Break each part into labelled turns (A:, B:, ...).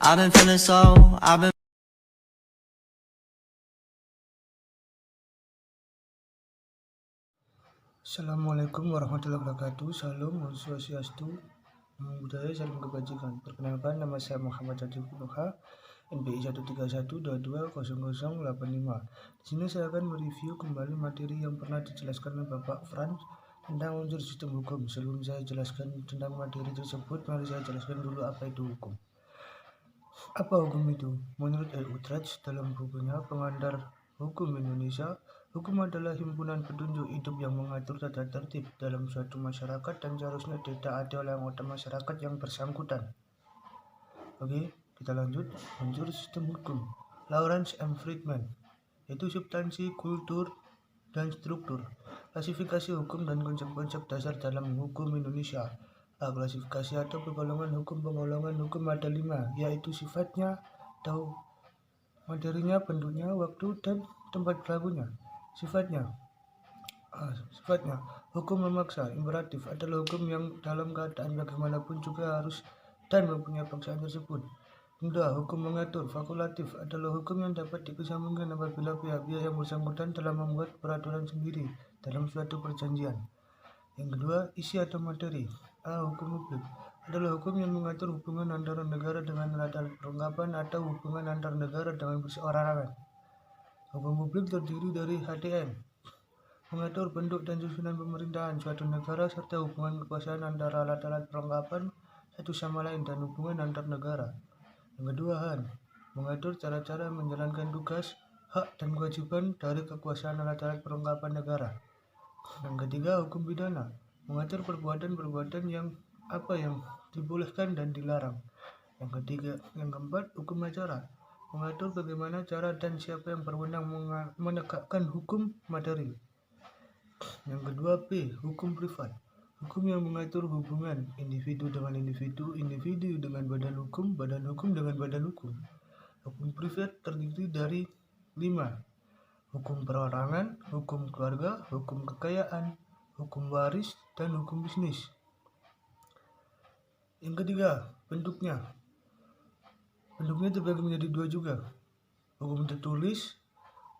A: I've been feeling so, I've been
B: Assalamualaikum warahmatullahi wabarakatuh. Salam, Om Swastiastu, Namo Buddhaya, salam kebajikan. Perkenalkan, nama saya Muhammad Atiq Nuha, NPI 131220085. Di sini saya akan mereview kembali materi yang pernah dijelaskan oleh Bapak Franz tentang unsur sistem hukum. Sebelum saya jelaskan tentang materi tersebut, mari saya jelaskan dulu apa itu hukum. Apa hukum itu? Menurut L. Utrecht dalam bukunya Pengantar Hukum Indonesia, hukum adalah himpunan petunjuk hidup yang mengatur tata tertib dalam suatu masyarakat dan seharusnya ditaati oleh anggota masyarakat yang bersangkutan. Oke, kita lanjut. Unsur sistem hukum. Lawrence M. Friedman, yaitu substansi, kultur, dan struktur. Klasifikasi hukum dan konsep-konsep dasar dalam hukum Indonesia. Klasifikasi atau penggolongan hukum ada 5, yaitu sifatnya atau materinya, bentuknya, waktu, dan tempat berlakunya. Sifatnya hukum memaksa, imperatif, adalah hukum yang dalam keadaan bagaimanapun juga harus dan mempunyai paksaan tersebut. Kedua, hukum mengatur, fakultatif, adalah hukum yang dapat dikesampingkan apabila pihak-pihak yang bersangkutan telah membuat peraturan sendiri dalam suatu perjanjian. Yang kedua, isi atau materi. Hukum publik adalah hukum yang mengatur hubungan antara negara dengan alat perlengkapan atau hubungan antar negara dengan perseorangan. Hukum publik terdiri dari HDM, mengatur bentuk dan susunan pemerintahan suatu negara serta hubungan kekuasaan antara alat-alat perlengkapan satu sama lain dan hubungan antar negara. Yang kedua, HAN, mengatur cara-cara menjalankan tugas, hak, dan kewajiban dari kekuasaan alat-alat perlengkapan negara. Yang ketiga, hukum pidana, mengatur perbuatan-perbuatan yang dibolehkan dan dilarang. Yang keempat, hukum acara, mengatur bagaimana cara dan siapa yang berwenang menegakkan hukum materi. Yang kedua, P, hukum privat, hukum yang mengatur hubungan individu dengan individu, individu dengan badan hukum dengan badan hukum. Hukum privat terdiri dari 5, hukum perorangan, hukum keluarga, hukum kekayaan, hukum waris, dan hukum bisnis. Yang ketiga, bentuknya terbagi menjadi 2 juga. Hukum tertulis,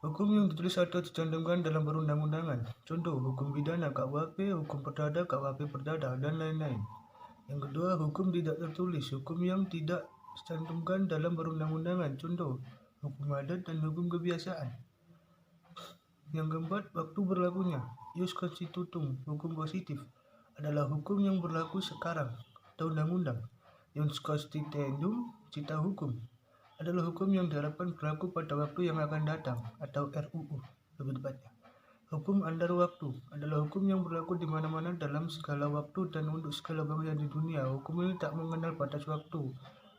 B: hukum yang ditulis atau dicantumkan dalam perundang-undangan. Contoh, hukum pidana KUHP, hukum perdata KUHP perdata, dan lain-lain. Yang kedua, hukum tidak tertulis, hukum yang tidak dicantumkan dalam perundang-undangan. Contoh, hukum adat dan hukum kebiasaan. Yang keempat, waktu berlakunya. Ius constitutum, hukum positif, adalah hukum yang berlaku sekarang atau undang-undang. Ius constituendum, cita hukum, adalah hukum yang diharapkan berlaku pada waktu yang akan datang atau RUU lebih tepatnya. Hukum antar waktu adalah hukum yang berlaku di mana-mana dalam segala waktu dan untuk segala bangsa di dunia. Hukum ini tak mengenal batas waktu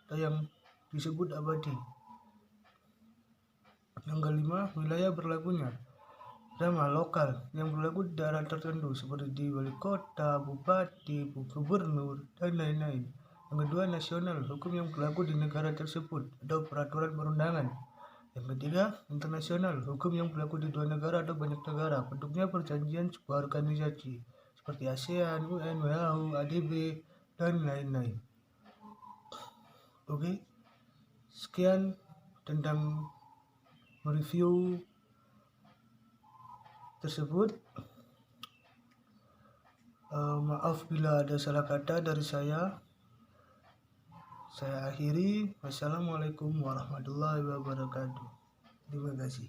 B: atau yang disebut abadi. Yang kelima, wilayah berlakunya. Pertama, lokal, yang berlaku di daerah tertentu seperti di wali kota, bupati, gubernur, dan lain-lain. Yang kedua, nasional, hukum yang berlaku di negara tersebut atau peraturan perundangan. Yang ketiga, internasional, hukum yang berlaku di 2 negara atau banyak negara. Bentuknya perjanjian sebuah organisasi seperti ASEAN, UN, WHO, ADB, dan lain-lain. Oke, sekian tentang mereview tersebut. Maaf bila ada salah kata dari saya. Saya akhiri. Wassalamualaikum warahmatullahi wabarakatuh. Terima kasih.